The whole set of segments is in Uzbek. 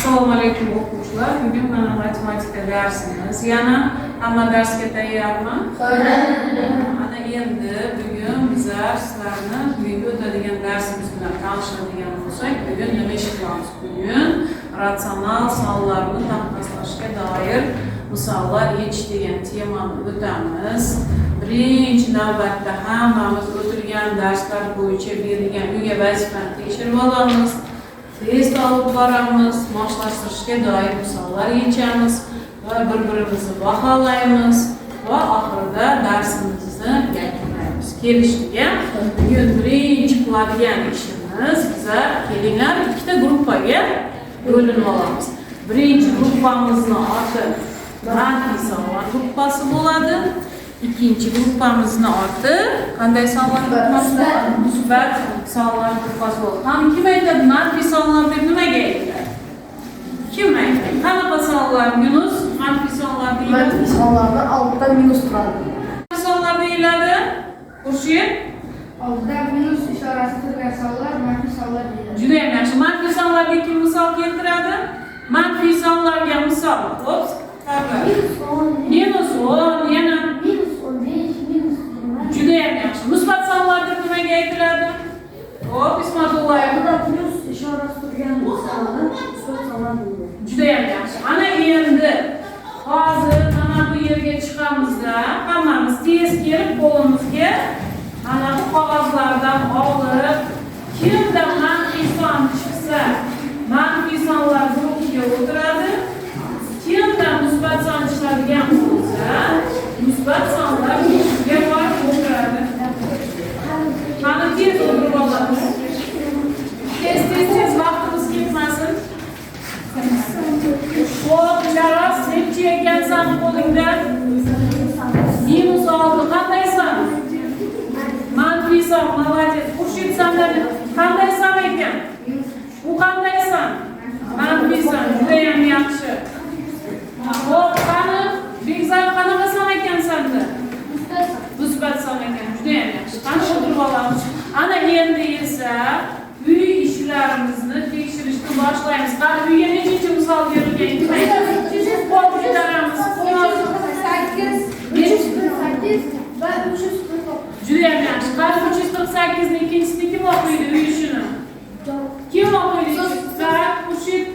Assalomu alaykum o'quvchilar. Bugun mana matematika darsimiz. Yana hamma darsga tayyormi? Mana endi bugun bizlar sizlarni bugungi o'tadigan darsimiz bilan tanishadigan bo'lsak, bugun nima ish qilamiz? Bugun ratsional sonlarni taqqoslashga doir misollar yechish degan temani o'tamiz. Birinchi navbatda hammamiz o'tirgan darslar bo'yicha berilgan uyga vazifani tekshirib olamiz. Test olib boramiz, moslashtirishga doir misollar yechamiz va bir-birimizni baholaymiz va oxirida darsimizni yakunlaymiz. Kelishdik-a? Bugun birinchi qiladigan ishimiz bizlar kelinglar ikkita gruppaga bo'linib olamiz. Birinchi gruppamizning oti manfiy sonlar gruppasi bo'ladi. İkinci gruppamızın adı qanday sonlar gruppasi? Musbat sonlar gruppasi bo'ladi. Ham kim aytadi? Manfiy sonlar deb nimaga aytadi? Kim aytadi? Qanaqa sonlar? Yunus, manfiy sonlar deyiladi. Manfiy sonlarni oldida minus turadi. Manfiy sonlar deyiladi. Xurshid? Oldida minus ishorasi turgan sonlar manfiy sonlar deyiladi. Juda ham yaxshi. Manfiy sonlarga kim misol keltiradi? Manfiy sonlarga misol. Xo'p, minus 10, yana juda ham yaxshi. Musbat sonlar deb nimaga aytiladi? Xo'p, Ismatulloh. Oldida plus ishorasi turgan sonlar musbat sonlar deyiladi. Juda ham yaxshi. Ana endi hozir mana bu yerga chiqamizda, hammamiz tez kelib qo'limizga mana bu qog'ozlardan olib, kimda manfiy son chiqsa, manfiy sonlar guruhiga o'tiradi. Kimda musbat son chiqadigan bo'lsa, musbat sonlar guruhiga borib o'tiradi. Mana tez o'tirib olamiz. Tez vaqtimiz ketmasin. Xo'p, Jaros, nechi ekansan qo'lingda? Minus 6. Qandaysan? Manfiy son, молодец. Xurshid, sanda qanday son ekan? Bu qandaysan? Manfiy son, juda ham yaxshi. Xo'p, qani, Bekzor qanaqa son ekan sanda? Musbat son ekan, juda ham yaxshi. Qani o'tirib olamiz. Ana endi esa uy ishlarimizni tekshirishni boshlaymiz. Qani uyga nechinchi misol berilgan? Kim aytadi? Qo'l ko'taramiz. 348 va 349. Juda ham yaxshi. Qani 348 ni ikkinchisini kim o'qiydi uy ishini? Kim o'qiydi? Sara, Xurshid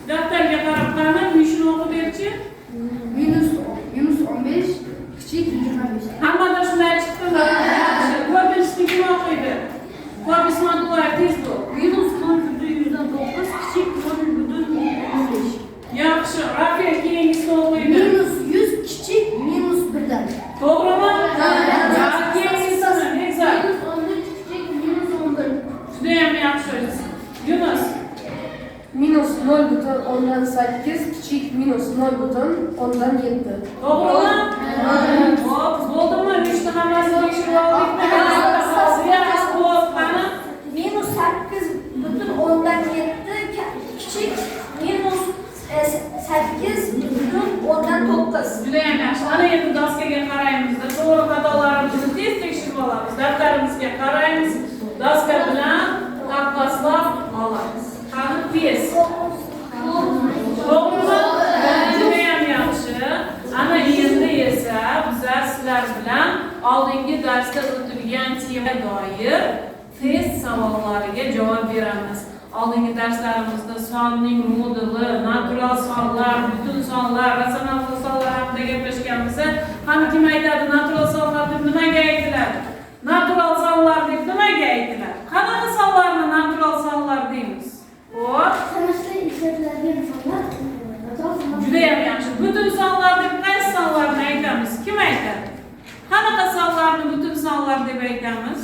daftarga qarab qani uy ishini o'qib berchi. Minus 15 kichik 25. Hammada shunday chiqdimi? Yaxshi. Ko'pinchisi kim o'qiydi? Ko'p Ismatulloh tez bo'l. Minus 0,9 kichik 0,15. Yaxshi. Rafiq keyingisini o'qiydi. Minus 100 kichik minus 1'dan. To'g'rimi? Keyingisini Bekzor. Minus 13 kichik minus 11. Juda ham yaxshi. Yunus. Minus 0,8 kichik minus 0,7. To'g'rimi? Xo'p, bo'ldimi? Uchta hammasini tekshirib oldikmi? Xo'p, qani? Minus 8,7 kichik minus 8,9. Juda ham yaxshi. Ana endi doskaga qaraymiz-da, to'g'ri xatolarimizni tez tekshirib olamiz. Daftarimizga qaraymiz, doska bilan taqqoslab olamiz. Qani tez. To'g'rimi? Juda ham yaxshi. Ana endi esa bizlar sizlar bilan oldingi darsda o'tilgan temaga doir test savollariga javob beramiz. Oldingi darslarimizda sonning modeli, natural sonlar, butun sonlar, ratsional sonlar haqida gaplashganmiz. Qani kim aytadi natural sonlar deb nimaga aytiladi? Natural sonlar deb nimaga aytiladi? Qanaqa sonlarni natural sonlar deymiz? Xo'p, Sanashda ishlatiladigan sonlar juda ham yaxshi. Butun sonlar deb qaysi sonlarni aytamiz? Kim aytadi? Qanaqa sonlarni butun sonlar deb aytamiz?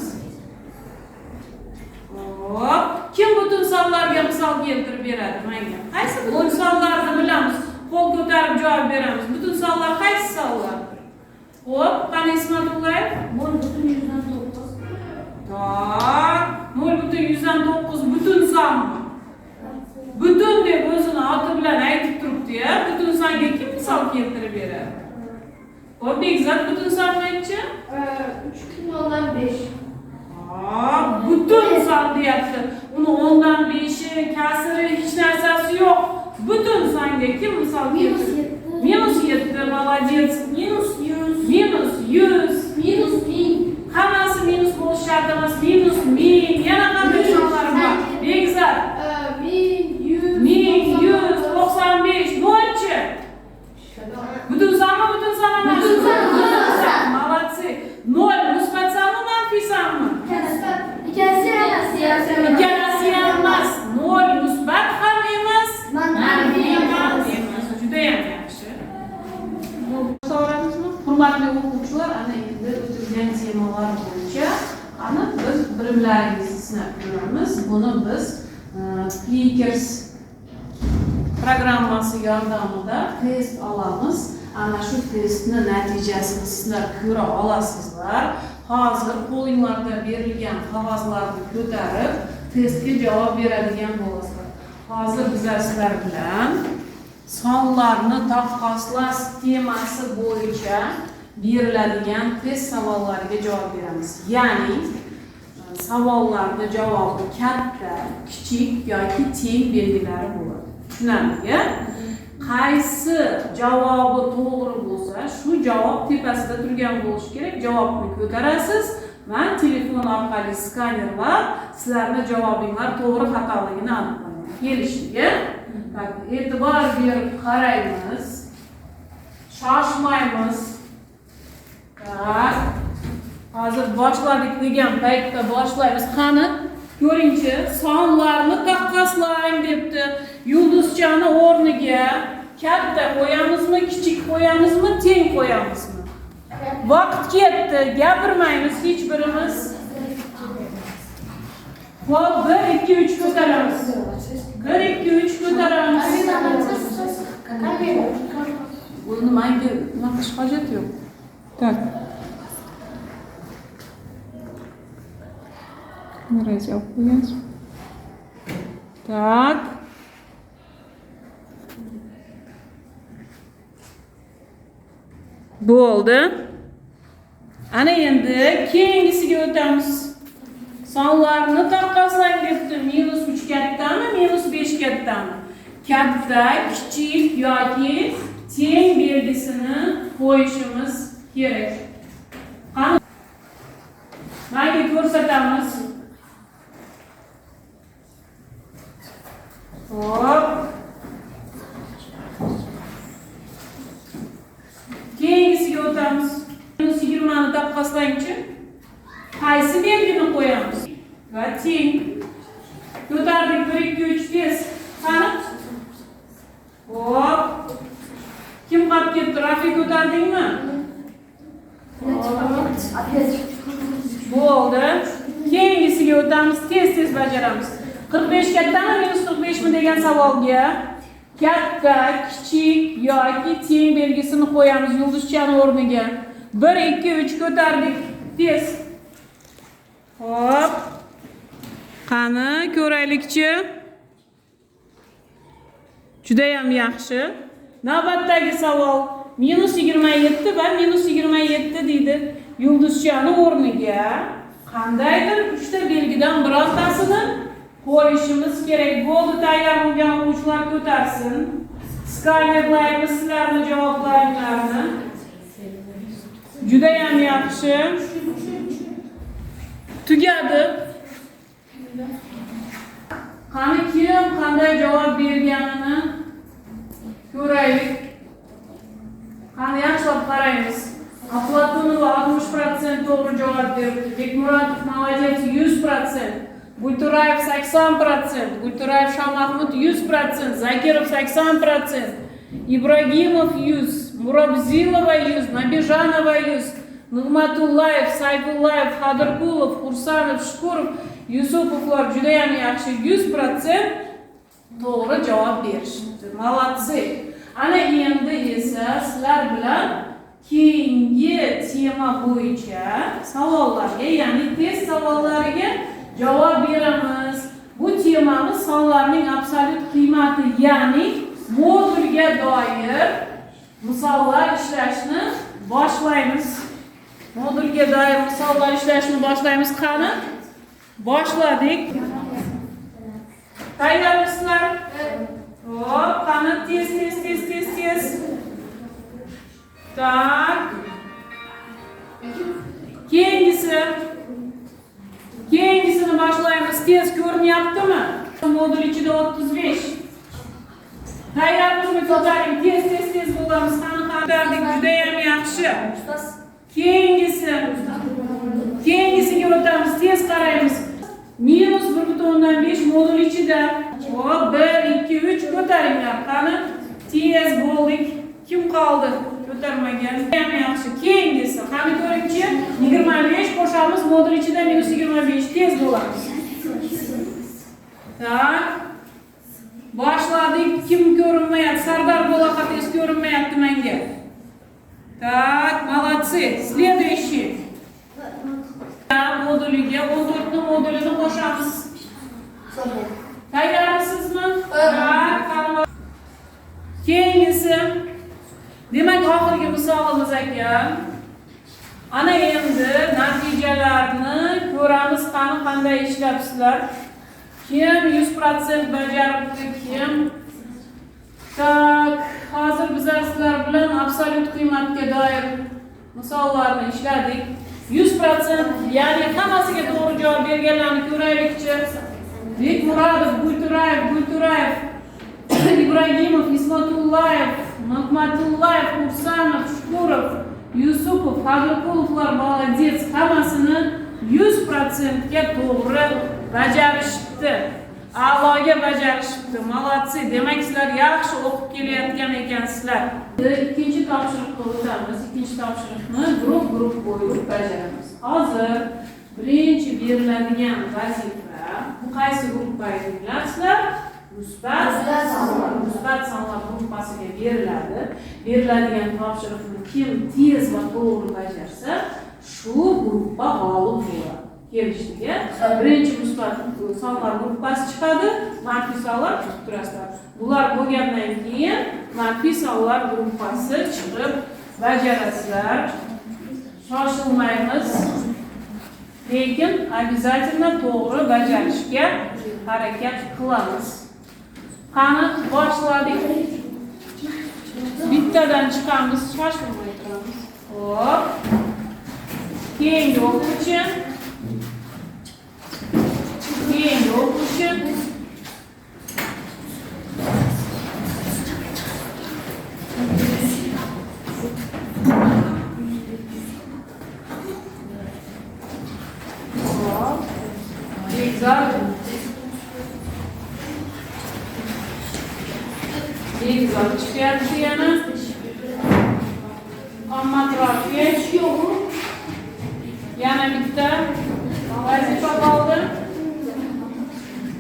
Hop, kim butun sonlarga misol keltirib beradi menga? Qaysi butun sonlarni bilamiz? Qo'l ko'tarib javob beramiz. Butun sonlar qaysi sonlar? Hop, qani Ismatulloh? 0,109. Tak, 0,109 butun sonmi? Butun deb o'zini oti bilan aytib turibdi-ya. Butun songa kim misol keltirib beradi? Hop, Bekzor butun sonni aytchi? 3,5. Butun son deyapti. Uni 10dan 5i, kasri hech narsasi yo'q. Butun songa kim misol Minus keltirdi? 7. Minus 7, молодец. Minus 100. Minus 100. Minus 1000. Hammasi minus bo'lish shart emas. Minus 1000. Yana qanday sonlar bor? Begzat. 1195. Nolchi. Butun sonmi, butun son emas? Butun son. Молодцы. 0 musbat sonmi, manfiy sonmi? İkisi emas. Ikkalasi ham emas. 0 musbat ham emas. Manfiy emas. Juda ham yaxshi. So'ramizmi? Hurmatli o'quvchilar, ana endi o'tilgan temalar bo'yicha ana biz bilimlaringizni sinab ko'ramiz. Buni biz Clickers programmasi yordamida test olamiz. Ana shu testni natijasini sizlar ko'ra olasizlar. Hozir qo'lingizda berilgan qog'ozlarni ko'tarib testga javob beradigan bo'lasizlar. Hozir bizlar sizlar bilan sonlarni taqqoslash temasi bo'yicha beriladigan test savollariga javob beramiz. Ya'ni savollarni javobi katta, kichik yoki teng belgilari bo'ladi. Tushunarlimi? Qaysi javobi to'g'ri bo'lsa, shu javob tepasida turgan bo'lishi kerak. Javobni ko'tarasiz. Men telefon orqali skanerlab sizlarning javobinglar to'g'ri xatoligini aniqlayman. Kelishiga e'tibor berib qaraymiz. Shoshmaymiz. Hozir boshladik degan paytda boshlaymiz. Qani, ko'ringchi, sonlarni taqqoslang debdi. Yulduzchani o'rniga katta qo'yamizmi, kichik qo'yamizmi, teng qo'yamizmi? Vaqt ketdi, gapirmaymiz hech birimiz. Hop, 1 2 3 ko'taramiz. 1 2 3 ko'taramiz. Buni menga nima qilish hojat yo'q. Так. Razdел qo'yamiz. Так. Bo'ldi. Ana endi keyingisiga o'tamiz. Sonlarni taqqoslang debdi. -3 kattami, -5 kattami? Katta, kichik yoki teng belgisini qo'yishimiz kerak. Qani menga ko'rsatamiz. Hop. Keyingisiga o'tamiz. -20 ni taqqoslangchi. Qaysi belgini qo'yamiz? Va teng. Ko'tardik 1 2 3 tez. Qani? Hop. Kim qolib ketdi? Rafi ko'tardingmi? Bo'ldi. Keyingisiga o'tamiz, tez bajaramiz. 45 kattami, -45 mi degan savolga katta, kichik yoki teng belgisini qo'yamiz yulduzchani o'rniga. 1 2 3 ko'tardik. Tez. Hop. Qani, ko'raylikchi. Juda ham yaxshi. Navbatdagi savol -27 va -27 deydi. Yulduzchani o'rniga qandaydir 3 ta belgidan birortasini qo'yishimiz kerak. Bo'ldi, tayyor bo'lgan o'quvchilar ko'tarsin. Skanerlaymiz sizlarning javoblaringlarni. Juda ham yaxshi. Tugadi. Qani kim qanday javob berganini ko'raylik. Qani yaxshilab qaraymiz. Aflatunova 60% to'g'ri javob berdi. Bekmuratov молодец 100%. Gulturayev 80%, Gulturayev Shomahmud 100%, Zakirov 80%, Ibragimov 100, Murabzilova 100, Nabijanova 100, Nurmatullayev, Sayfullayev, Xadirqulov, Xursanov, Shukurov, Yusupovlar juda ham yaxshi 100% to'g'ri javob berishdi. Молодцы. Ana endi esa sizlar bilan keyingi tema bo'yicha savollarga, ya'ni test savollariga javob beramiz. Bu temamiz sonlarning absolyut qiymati, ya'ni modulga doir misollar ishlashni boshlaymiz. Modulga doir misollar ishlashni boshlaymiz. Qani? Boshladik. Tayyormisizlar? Hop, qani Ana tez. Tak. Kengisini başlayımız. Tez görünüyordu mu? Modül 2'de 35. Hayranımızı tutarım. Tez bulamız. Hanım judayam yaxshi. Keyingisini o'tamiz. Tez qaraymiz. Minus 1,5 modul ichida. Hop 1, 2, 3 ko'taringlar. Qani tez bo'ldik. Kim qoldi? Ko'tarmagan. Ham yaxshi. Keyingisi. Qani ko'ringchi 25 qo'shamiz modul ichida minus 25 tez bo'lamiz. Tak. Başladık. Kim görünmeyapti? Sardar Bolaqates görünmeyapti menga. Tak, молодцы. Следующий. Modülüge 14'lü modülünü qo'shamiz. Tayyormisizmi? Tak. Keyingisi. Demak, oxirgi misolimiz ekan. Ana endi natijalarni ko'ramiz, qanday ishlabsizlar. Kim 100% bajaribdi, kim? Tak, hozir biz sizlar bilan absolyut qiymatga doir misollarni ishladik. 100%, ya'ni hammasiga to'g'ri javob berganlarni ko'raylikchi. Bekmurodov, Gulturayev, Ibragimov, Ismatullayev, Mahmatullayev, Ursanov, Shukurov, Yusupov, Fadilqulovlar молодец. Hammasini 100% ga to'g'ri bajarishibdi. A'loga bajarishibdi. Молодцы. Demak, sizlar yaxshi o'qib kelayotgan ekansizlar. Ikkinchi topshiriqqa o'tamiz. Ikkinchi topshiriqni guruh bo'ylab bajaramiz. Hozir birinchi beriladigan vazifa bu qaysi guruhga aytinglar? Musbat sonlar gruppasiga beriladi. Beriladigan topshiriqni kim tez va to'g'ri bajarsa, shu guruhga g'olib bo'ladi. Kelishdiga birinchi musbat sonlar gruppasi chiqadi, manfiy sonlar kutib turasizlar. Bular bo'lgandan keyin manfiy sonlar gruppasi chiqib bajarasizlar. Shoshilmaymiz. Lekin обязательно to'g'ri bajarishga harakat qilamiz. Qani boshladik. Bittadan chiqamiz, shoshilmay turamiz. Hop. Keyingi o'quvchi. Egzam chiqyapti yana. Ommatrofiya yana bitta vazifa qoldi.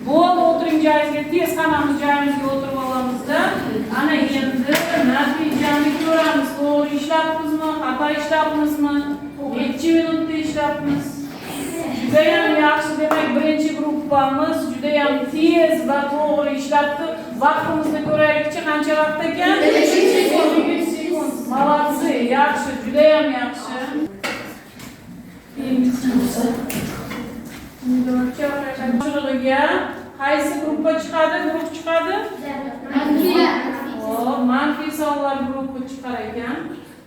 Bo'ldi, o'tiring joyingizga, tez hammamiz joyimizga o'tirib olamizda. Ana endi natijani ko'ramiz. To'g'ri ishlabmizmi, xato ishlabmizmi? Necha minutda ishlabmiz? Judayam yaxshi. Demak, birinchi gruppamiz judayam tez va to'g'ri ishlabdi. Vaqtimizni ko'raylikchi, qancha vaqt ekan? 3 sekund. Молодцы, yaxshi, judayam yaxshi. Topshirig'iga qaysi gruppa chiqadi? Guruh chiqadi? Manfiy sonlar guruhi chiqar ekan.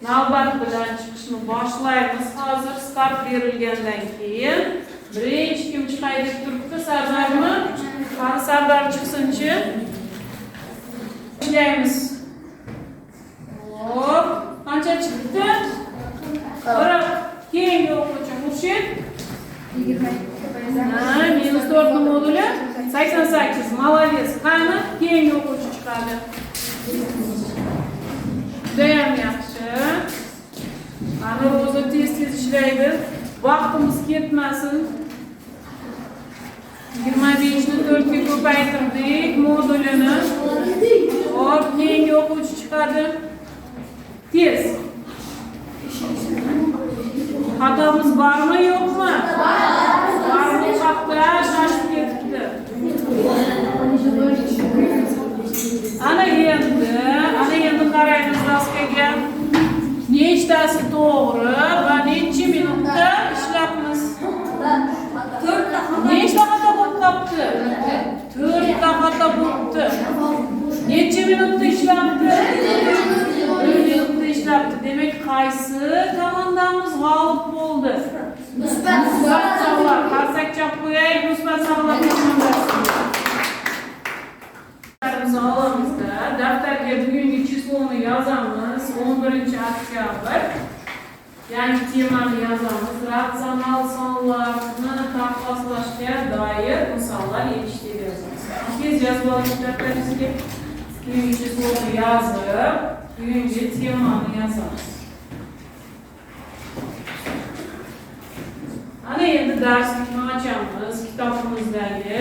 Navbat bilan chiqishni boshlaymiz. Hozir start berilgandan keyin birinchi kim chiqadi deb turibdi? Sardarmi? Qani Sardar chiqsinchi. Ishlaymiz. Hop, qancha chiqdi? 40. Keyingi o'quvchi Murshid. Minus 4 moduli 88. Молодец. Qani keyingi o'quvchi chiqadi. Judayam yaxshi. Ana o'zi tez ishlaydi. Vaqtimiz ketmasin. 25 ni 4 ga ko'paytirdik modulini. Hop, keyingi o'quvchi chiqadi. Tez. Xatomiz bormi, yo'qmi? Bormi, haqda shoshib ketibdi. Ana endi qaraymiz daskaga. Nechtasi to'g'ri va necha minutda ishlabmiz? 4 ta. Nechta xato bo'lib qolibdi? 4 ta xato bo'libdi. Necha minutda ishlabmiz? yaptı. Demek qaysi komandamiz g'olib bo'ldi? Musbat sog'lar. Qarsak chap qo'yaylik musbat sog'lar komandasi. Alamizda daftarga bugungi chisloni yozamiz. 11-oktyabr. Yangi temani yozamiz. Ratsional sonlarni taqqoslashga doir misollar yechishga yozamiz. Tez yozib oling daftaringizga. Bugungi chisloni yozib, bugungi temani yozamiz. Ana endi darslikni ochamiz. Kitobimizdagi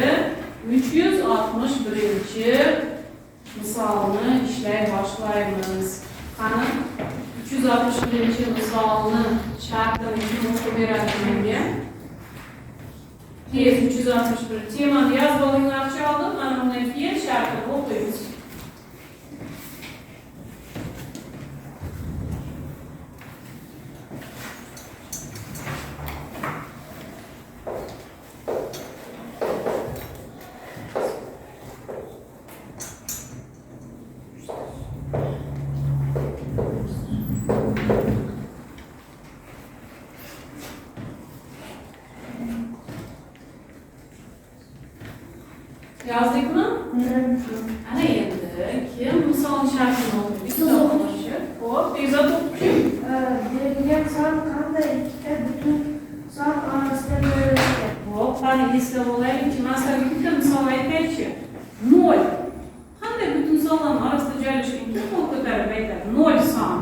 361-misolni ishlay boshlaymiz. Qani 361-misolni shartini o'qib beradi menga. Tez 361 temani yozib olinglarchi oldin, mana bunday fe'l shartini o'qiymiz. Yazdık mı? Ana endi kim misol shartini o'qiydi? Kitoblashi. Xo'p, tezroq o'qing. Berilgan son qanday ikkita butun son orasida joylashgan? Xo'p, qani eslab olaylik. Masalan, bitta misol aytaychi. 0. Qanday butun sonlar orasida joylashgan? Kim qo'l ko'tarib aytadi? 0 son.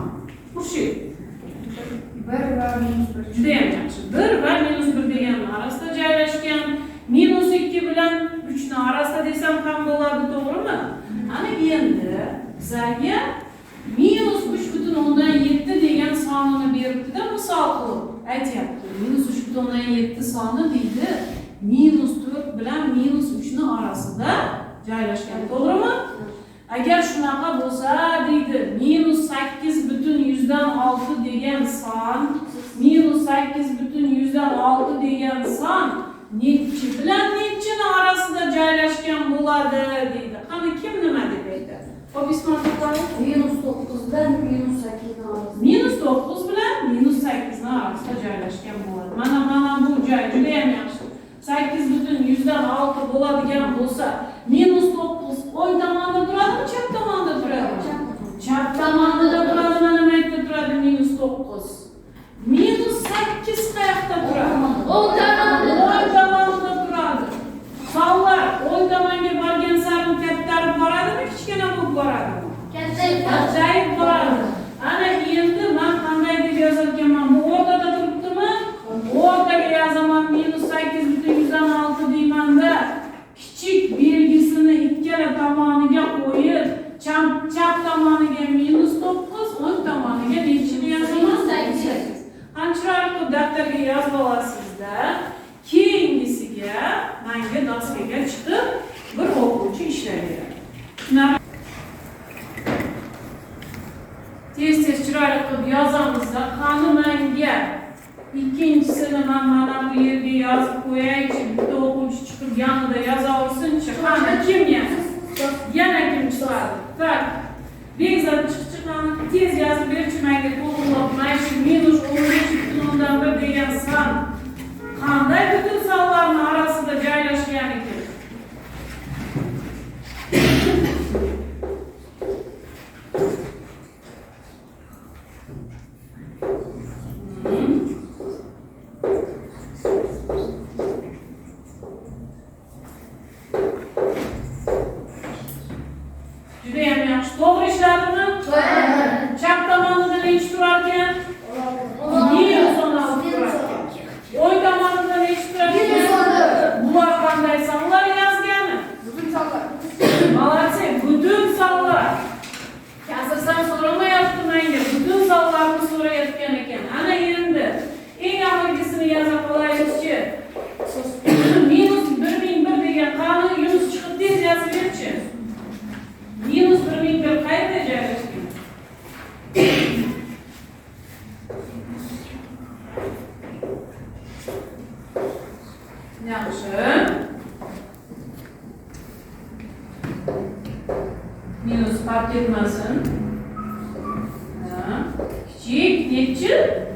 Qurshi. 1 va -1. Juda ham yaxshi. 1 va -1 degan orasida joylashgan. -2 bilan 3 ni orasida desam ham bo'ladi, to'g'rimi? Ana endi bizga -3,7 degan sonini beribdi-da, misol qilib aytyapti. -3,7 soni deydi, -4 bilan -3 ni orasida joylashgan, to'g'rimi? Agar shunaqa bo'lsa deydi, -8,6 degan son, -8,6 degan son nechi bilan nechini orasida joylashgan bo'ladi deydi. Qani kim nima deb aytadi? Xo'p, ismini to'playlik. -9 bilan -8 orasida. -9 bilan -8 ni orasida joylashgan bo'ladi. Mana bu joy juda ham yaxshi. 8,6 bo'ladigan bo'lsa, -9 o'ng tomonda turadimi, chap tomonda turadimi? Chap tomonda turadi, mana bu yerda turadi -9. -8 qayerda turadi? O'ng tomonda turadi. Sonlar o'ng tomonga borgan sari kattarib boradimi, kichkina bo'lib boradimi? Kattayib boradi. Ana endi men qanday deb yozayotganman? Bu o'rtada turibdimi? O'rtaga yozaman, -8,6 deyman-da. Kichik belgisini ikkala tomoniga qo'yib, chap tomoniga -9, o'ng tomoniga nechini yozaman? 8. Qanchalar daftarga yozib olasizda, keyingisiga menga doskaga chiqib bir o'quvchi ishlayveradi. Tez chiroyli qilib yozamizda, qani menga ikkinchisini men mana bu yerga yozib qo'yaychi, bitta o'quvchi chiqib yanida yozaversin-chi. Qani kim yana kim chiqadi? Tak. Bekzat chiqchiqani tez yozib berchi menga to'g'rilab, mana shu -15,1 degan son qanday butun sonlarning orasida joylashgan ekan? Juda ham yaxshi. To'g'ri ishladimi? Chap tomonida nechi turar ekan? -16 turar ekan. O'ng tomonida nechi turar ekan? Bular qanday sonlar yozgani? Butun sonlar. Молодцы, butun sonlar. Kasrsan so'ramayapti menga, butun sonlarni so'rayotgan ekan. Ana endi eng avvalgisini yozib qo'yaylikchi. -1001 degan qani Yunus chiqib tez yozib berchi. -1001 qayerda joylashgan? Yaxshi. Minus fark etmasin. Kichik, nechi?